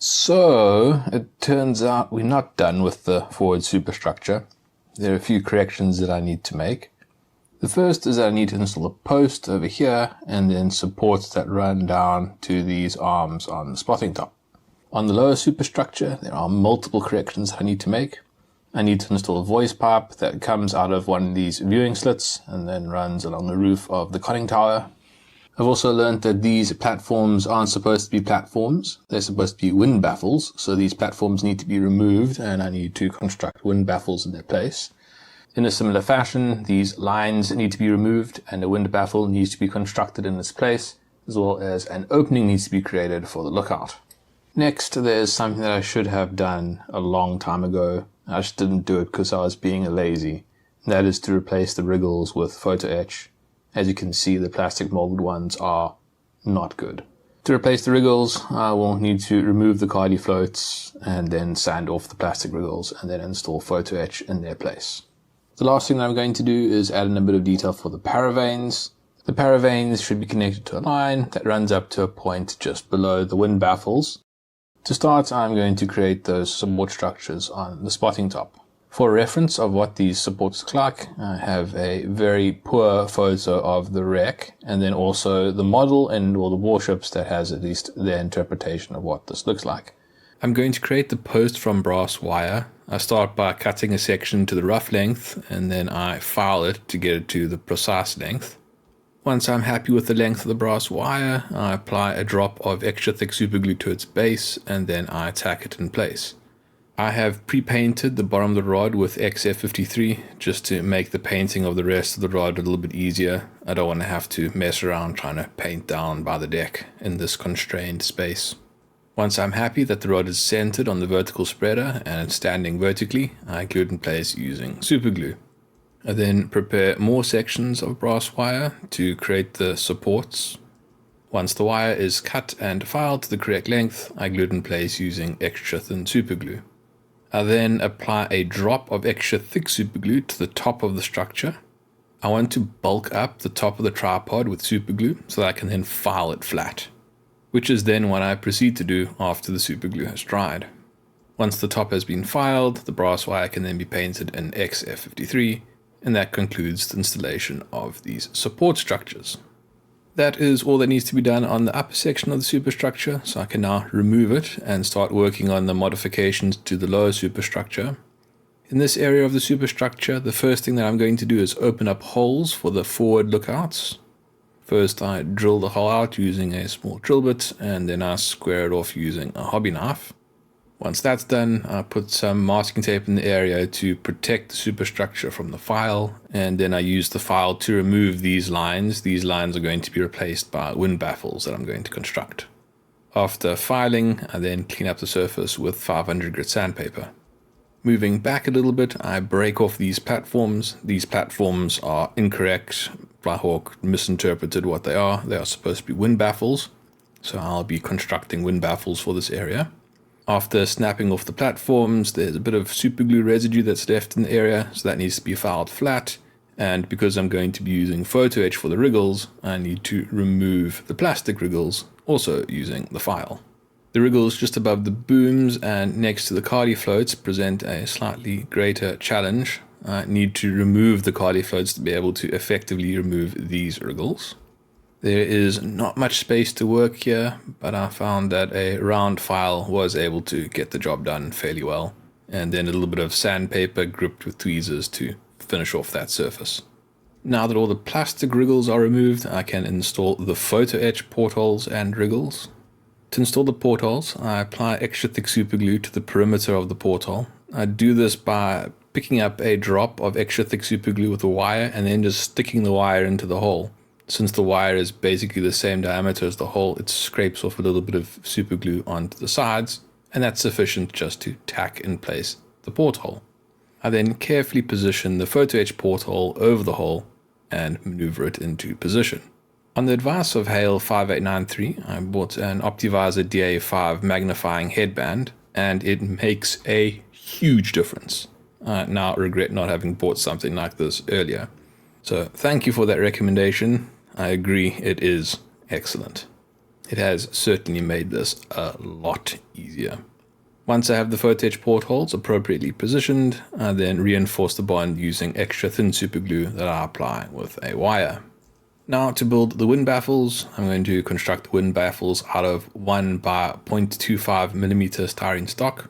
So it turns out we're not done with the forward superstructure. There are a few corrections that I need to make. The first is that I need to install a post over here and then supports that run down to these arms on the spotting top. On the lower superstructure, there are multiple corrections I need to make. I need to install a voice pipe that comes out of one of these viewing slits and then runs along the roof of the conning tower. I've also learned that these platforms aren't supposed to be platforms. They're supposed to be wind baffles, so these platforms need to be removed and I need to construct wind baffles in their place. In a similar fashion, these lines need to be removed and a wind baffle needs to be constructed in its place, as well as an opening needs to be created for the lookout. Next, there's something that I should have done a long time ago. I just didn't do it because I was being lazy. That is to replace the wriggles with photo-etch. As you can see, the plastic molded ones are not good. To replace the wriggles, I will need to remove the cardi floats and then sand off the plastic wriggles and then install photo-etch in their place. The last thing that I'm going to do is add in a bit of detail for the paravanes. The paravanes should be connected to a line that runs up to a point just below the wind baffles. To start, I'm going to create those support structures on the spotting top. For reference of what these supports look like, I have a very poor photo of the wreck and then also the model and all the warships that has at least their interpretation of what this looks like. I'm going to create the post from brass wire. I start by cutting a section to the rough length and then I file it to get it to the precise length. Once I'm happy with the length of the brass wire, I apply a drop of extra thick superglue to its base and then I tack it in place. I have pre-painted the bottom of the rod with XF53 just to make the painting of the rest of the rod a little bit easier. I don't want to have to mess around trying to paint down by the deck in this constrained space. Once I'm happy that the rod is centered on the vertical spreader and it's standing vertically, I glue it in place using superglue. I then prepare more sections of brass wire to create the supports. Once the wire is cut and filed to the correct length, I glue it in place using extra thin superglue. I then apply a drop of extra thick superglue to the top of the structure. I want to bulk up the top of the tripod with superglue so that I can then file it flat, which is then what I proceed to do after the superglue has dried. Once the top has been filed, the brass wire can then be painted in XF53, and that concludes the installation of these support structures. That is all that needs to be done on the upper section of the superstructure, so I can now remove it and start working on the modifications to the lower superstructure. In this area of the superstructure, the first thing that I'm going to do is open up holes for the forward lookouts. First, I drill the hole out using a small drill bit, and then I square it off using a hobby knife. Once that's done, I put some masking tape in the area to protect the superstructure from the file, and then I use the file to remove these lines. These lines are going to be replaced by wind baffles that I'm going to construct. After filing, I then clean up the surface with 500 grit sandpaper. Moving back a little bit, I break off these platforms. These platforms are incorrect. FlyHawk misinterpreted what they are. They are supposed to be wind baffles, so I'll be constructing wind baffles for this area. After snapping off the platforms, there's a bit of superglue residue that's left in the area, so that needs to be filed flat. And because I'm going to be using photo-etch for the wriggles, I need to remove the plastic wriggles, also using the file. The wriggles just above the booms and next to the cardi floats present a slightly greater challenge. I need to remove the cardi floats to be able to effectively remove these wriggles. There is not much space to work here, but I found that a round file was able to get the job done fairly well, and then a little bit of sandpaper gripped with tweezers to finish off that surface. Now that all the plastic wriggles are removed, I can install the photo-etch portholes and wriggles. To install the portholes, I apply extra thick superglue to the perimeter of the porthole. I do this by picking up a drop of extra thick superglue with a wire and then just sticking the wire into the hole. Since the wire is basically the same diameter as the hole, it scrapes off a little bit of superglue onto the sides, and that's sufficient just to tack in place the porthole. I then carefully position the photo-etch porthole over the hole and maneuver it into position. On the advice of Hale 5893, I bought an Optivisor DA5 magnifying headband, and it makes a huge difference. I now regret not having bought something like this earlier. So thank you for that recommendation. I agree, it is excellent. It has certainly made this a lot easier. Once I have the photo-etch portholes appropriately positioned, I then reinforce the bond using extra thin super glue that I apply with a wire. Now to build the wind baffles, I'm going to construct the wind baffles out of 1 by 0.25 millimeter styrene stock.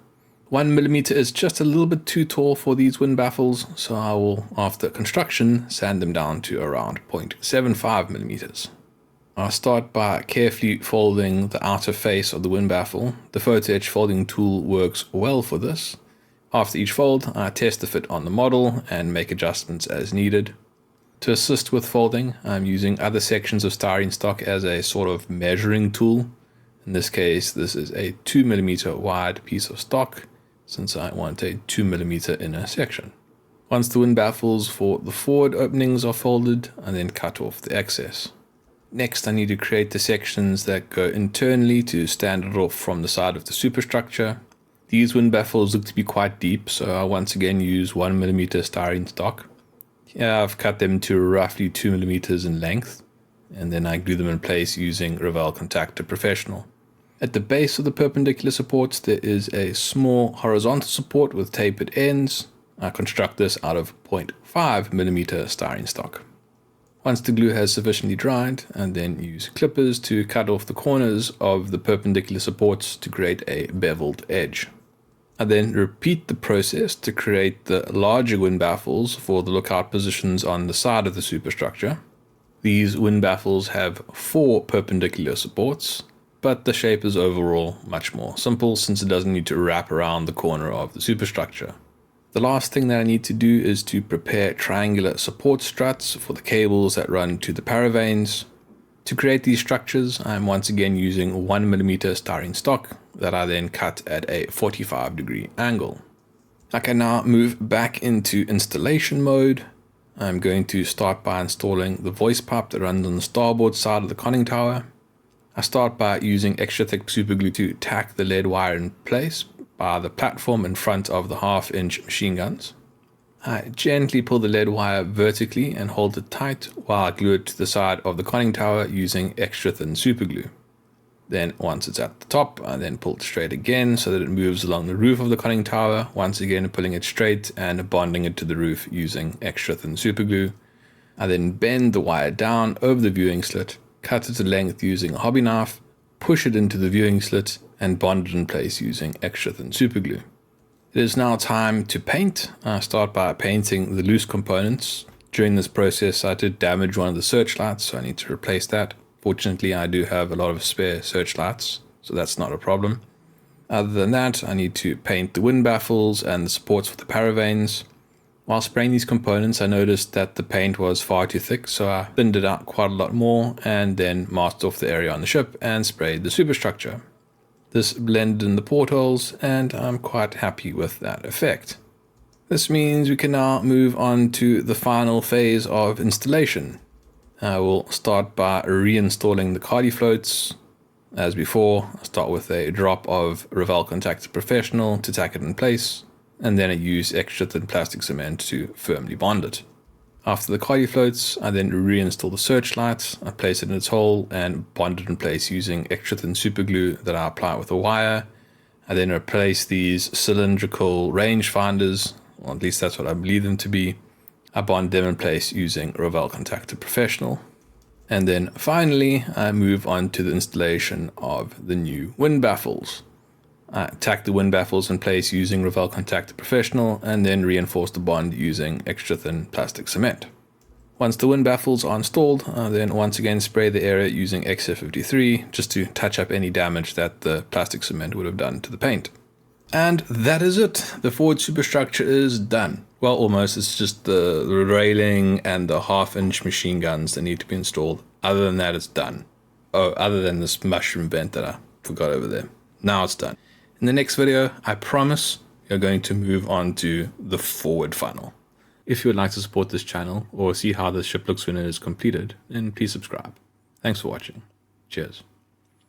1 millimeter is just a little bit too tall for these wind baffles, so I will, after construction, sand them down to around 0.75 millimeters. I'll start by carefully folding the outer face of the wind baffle. The photo-etch folding tool works well for this. After each fold, I test the fit on the model and make adjustments as needed. To assist with folding, I'm using other sections of styrene stock as a sort of measuring tool. In this case, this is a 2 millimeter wide piece of stock, since I want a 2 millimeter inner section. Once the wind baffles for the forward openings are folded, I then cut off the excess. Next, I need to create the sections that go internally to stand it off from the side of the superstructure. These wind baffles look to be quite deep, so I once again use 1 millimeter styrene stock. Here I've cut them to roughly 2 millimeters in length, and then I glue them in place using Revell Contactor Professional. At the base of the perpendicular supports, there is a small horizontal support with tapered ends. I construct this out of 0.5 millimeter styrene stock. Once the glue has sufficiently dried, I then use clippers to cut off the corners of the perpendicular supports to create a beveled edge. I then repeat the process to create the larger wind baffles for the lookout positions on the side of the superstructure. These wind baffles have 4 perpendicular supports, but the shape is overall much more simple since it doesn't need to wrap around the corner of the superstructure. The last thing that I need to do is to prepare triangular support struts for the cables that run to the paravanes. To create these structures, I'm once again using 1 millimeter styrene stock that I then cut at a 45-degree angle. I can now move back into installation mode. I'm going to start by installing the voice pipe that runs on the starboard side of the conning tower. I start by using extra thick superglue to tack the lead wire in place by the platform in front of the 1/2-inch machine guns. I gently pull the lead wire vertically and hold it tight while I glue it to the side of the conning tower using extra thin superglue. Then once it's at the top, I then pull it straight again so that it moves along the roof of the conning tower, once again pulling it straight and bonding it to the roof using extra thin superglue. I then bend the wire down over the viewing slit, cut it to length using a hobby knife, push it into the viewing slit, and bond it in place using extra thin superglue. It is now time to paint. I start by painting the loose components. During this process, I did damage one of the searchlights, so I need to replace that. Fortunately, I do have a lot of spare searchlights, so that's not a problem. Other than that, I need to paint the wind baffles and the supports for the paravanes. While spraying these components, I noticed that the paint was far too thick, so I thinned it out quite a lot more and then masked off the area on the ship and sprayed the superstructure. This blended in the portholes, and I'm quite happy with that effect. This means we can now move on to the final phase of installation. I will start by reinstalling the cardi floats. As before, I start with a drop of Revell Contactor Professional to tack it in place, and then I use extra thin plastic cement to firmly bond it. After the cardi floats, I then reinstall the searchlight. I place it in its hole and bond it in place using extra thin super glue that I apply with a wire. I then replace these cylindrical rangefinders, or at least that's what I believe them to be. I bond them in place using Revell Contactor Professional. And then finally, I move on to the installation of the new wind baffles. I tack the wind baffles in place using Revell Contactor Professional and then reinforce the bond using extra thin plastic cement. Once the wind baffles are installed, I then once again spray the area using XF53 just to touch up any damage that the plastic cement would have done to the paint. And that is it. The forward superstructure is done. Well, almost. It's just the railing and the 1/2-inch machine guns that need to be installed. Other than that, it's done. Oh, other than this mushroom vent that I forgot over there. Now it's done. In the next video, I promise we are going to move on to the forward funnel. If you would like to support this channel or see how this ship looks when it is completed, then please subscribe. Thanks for watching. Cheers.